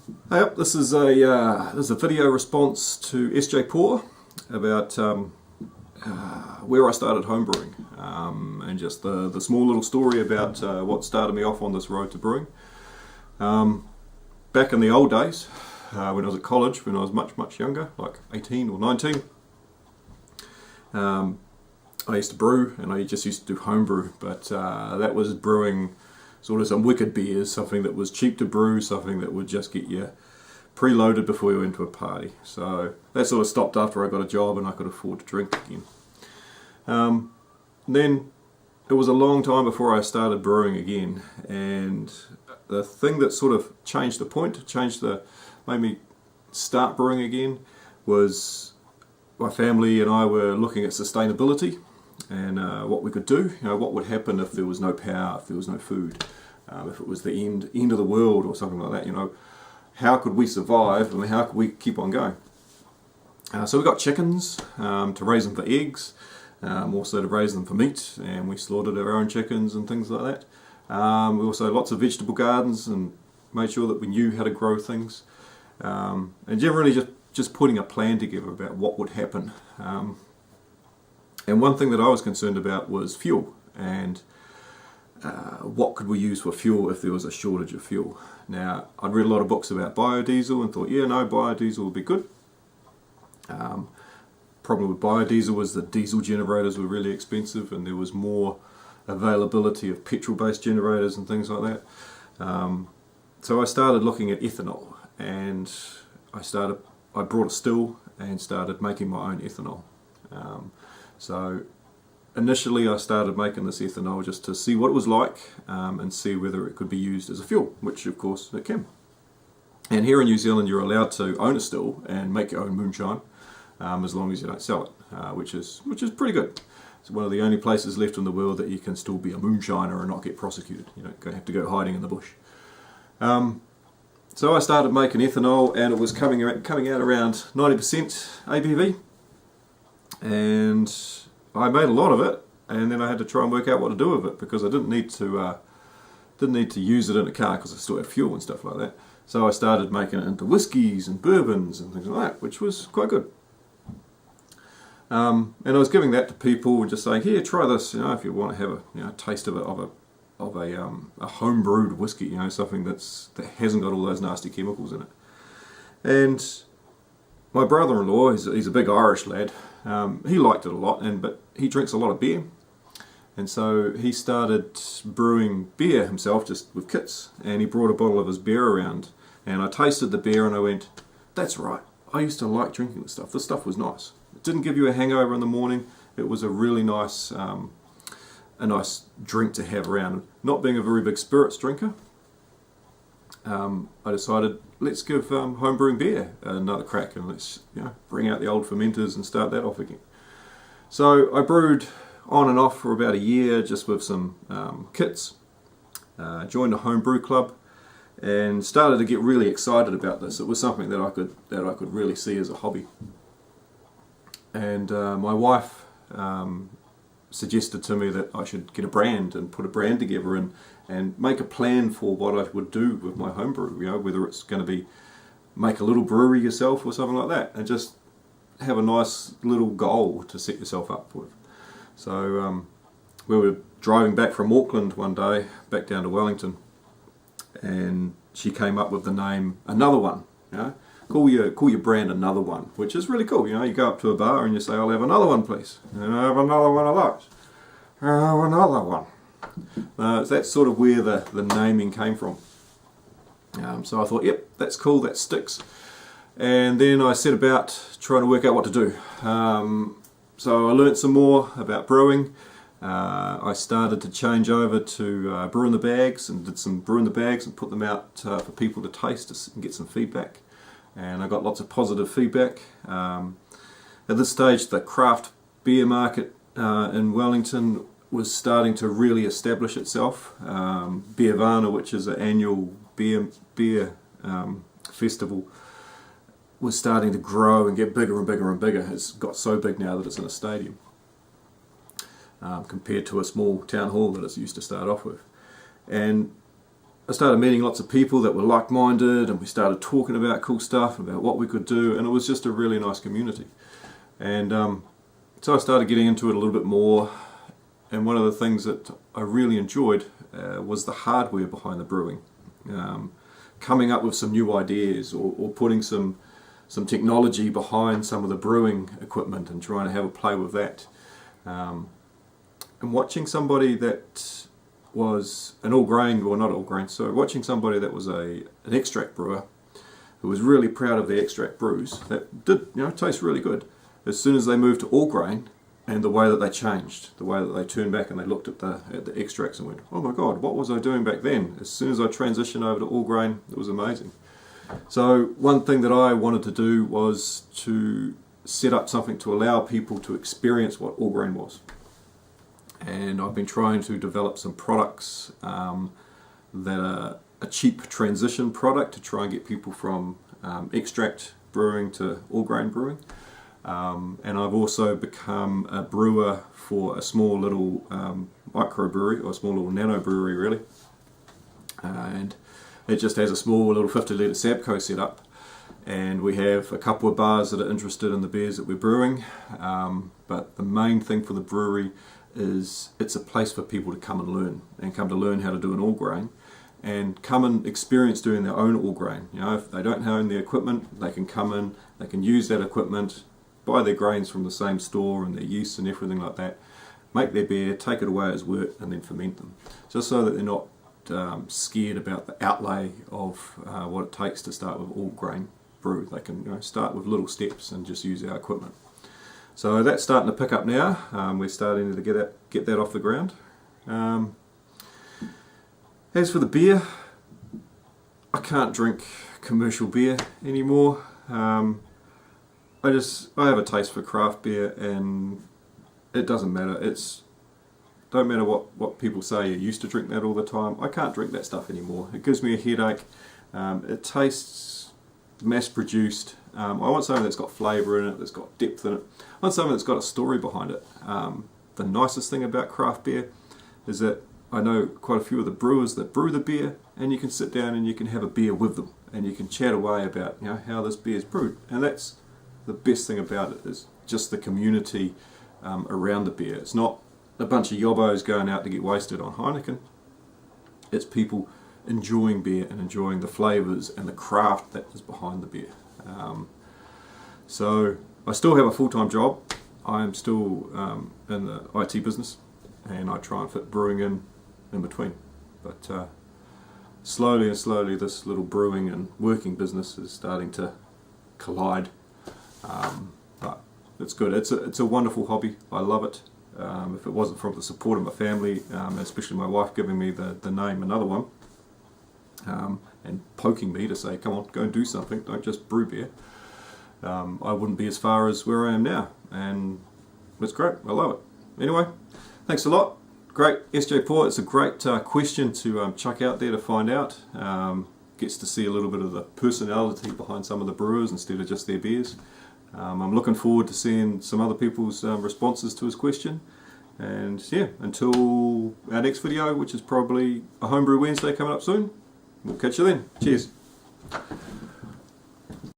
Hey up, this is a video response to sjporr about where I started homebrewing, and just the small little story about what started me off on this road to brewing. Back in the old days, when I was at college, when I was much younger, like 18 or 19, I used to brew, and I just used to do homebrew, but that was brewing sort of some wicked beers, something that was cheap to brew, something that would just get you preloaded before you went to a party. So that sort of stopped after I got a job and I could afford to drink again. Then it was a long time before I started brewing again, and the thing that sort of changed the point, made me start brewing again, was my family and I were looking at sustainability and what we could do. What would happen if there was no power, if there was no food, if it was the end of the world or something like that. How could we survive? How could we keep on going? So we got chickens to raise them for eggs, also to raise them for meat, and we slaughtered our own chickens and things like that. We also had lots of vegetable gardens and made sure that we knew how to grow things, and generally just putting a plan together about what would happen. And one thing that I was concerned about was fuel, and what could we use for fuel if there was a shortage of fuel. Now, I'd read a lot of books about biodiesel and thought, biodiesel would be good. Problem with biodiesel was that diesel generators were really expensive, and there was more availability of petrol-based generators and things like that. So I started looking at ethanol, and I brought a still and started making my own ethanol. So initially I started making this ethanol just to see what it was like, and see whether it could be used as a fuel, which of course it can. And here in New Zealand you're allowed to own a still and make your own moonshine, as long as you don't sell it, which is pretty good. It's one of the only places left in the world that you can still be a moonshiner and not get prosecuted. You don't have to go hiding in the bush. So I started making ethanol, and it was coming out around 90% ABV. And I made a lot of it, and then I had to try and work out what to do with it, because I didn't need to use it in a car because I still had fuel and stuff like that. So I started making it into whiskies and bourbons and things like that, which was quite good. And I was giving that to people and just saying, here, try this, if you want to have a taste of a home brewed whiskey, something that hasn't got all those nasty chemicals in it. And my brother-in-law, he's a big Irish lad. He liked it a lot, but he drinks a lot of beer, and so he started brewing beer himself just with kits, and he brought a bottle of his beer around, and I tasted the beer and I went, that's right, I used to like drinking this stuff. This stuff was nice. It didn't give you a hangover in the morning. It was a really nice drink to have around. Not being a very big spirits drinker, I decided, let's give homebrewing beer another crack, and let's bring out the old fermenters and start that off again. So I brewed on and off for about a year just with some kits, joined a homebrew club, and started to get really excited about this. It was something that I could really see as a hobby. And my wife suggested to me that I should get a brand and put a brand together and make a plan for what I would do with my homebrew, whether it's going to be make a little brewery yourself or something like that, and just have a nice little goal to set yourself up with. So we were driving back from Auckland one day, back down to Wellington, and she came up with the name Another One. Call your brand Another One, which is really cool. You go up to a bar and you say, I'll have another one, please. And I have another one of those. I'll have another one. That's sort of where the naming came from. So I thought, yep, that's cool, that sticks. And then I set about trying to work out what to do. So I learnt some more about brewing. I started to change over to brew in the bags, and did some brew in the bags and put them out for people to taste and get some feedback. And I got lots of positive feedback. At this stage, the craft beer market in Wellington was starting to really establish itself. Beervana, which is an annual beer festival, was starting to grow and get bigger and bigger and bigger. It's got so big now that it's in a stadium, compared to a small town hall that it used to start off with. And I started meeting lots of people that were like-minded, and we started talking about cool stuff, about what we could do, and it was just a really nice community. And so I started getting into it a little bit more, and one of the things that I really enjoyed was the hardware behind the brewing. Coming up with some new ideas, or putting some technology behind some of the brewing equipment and trying to have a play with that. And watching somebody that was an all-grain, or not all-grain, so watching somebody that was an extract brewer who was really proud of their extract brews that did, taste really good. As soon as they moved to all-grain, and the way that they changed, the way that they turned back and they looked at the extracts and went, oh my God, what was I doing back then? As soon as I transitioned over to all-grain, it was amazing. So one thing that I wanted to do was to set up something to allow people to experience what all-grain was. And I've been trying to develop some products that are a cheap transition product to try and get people from extract brewing to all-grain brewing. And I've also become a brewer for a small little microbrewery, or a small little nano brewery really. And it just has a small little 50 litre Sabco set up. And we have a couple of bars that are interested in the beers that we're brewing. But the main thing for the brewery is it's a place for people to come and learn, and come to learn how to do an all grain, and come and experience doing their own all grain. If they don't own the equipment, they can come in, they can use that equipment, buy their grains from the same store and their yeast and everything like that, make their beer, take it away as wort, and then ferment them. Just so that they're not scared about the outlay of what it takes to start with all grain brew. They can start with little steps and just use our equipment. So that's starting to pick up now. We're starting to get that off the ground. As for the beer, I can't drink commercial beer anymore. I have a taste for craft beer, and it doesn't matter. Don't matter what people say. You used to drink that all the time. I can't drink that stuff anymore. It gives me a headache. It tastes mass-produced. I want something that's got flavour in it, that's got depth in it. I want something that's got a story behind it. The nicest thing about craft beer is that I know quite a few of the brewers that brew the beer, and you can sit down and you can have a beer with them, and you can chat away about how this beer is brewed. And that's the best thing about it, is just the community around the beer. It's not a bunch of yobbos going out to get wasted on Heineken. It's people enjoying beer and enjoying the flavours and the craft that is behind the beer. So I still have a full-time job. I am still in the IT business, and I try and fit brewing in between. But slowly and slowly this little brewing and working business is starting to collide. But it's good. It's a wonderful hobby. I love it. If it wasn't for the support of my family, especially my wife giving me the name Another One, and poking me to say, come on, go and do something, don't just brew beer, I wouldn't be as far as where I am now. And it's great. I love it. Anyway, thanks a lot. Great, sjporr. It's a great question to chuck out there to find out. Gets to see a little bit of the personality behind some of the brewers instead of just their beers. I'm looking forward to seeing some other people's responses to his question. And yeah, until our next video, which is probably a Homebrew Wednesday coming up soon, we'll catch you then. Cheers.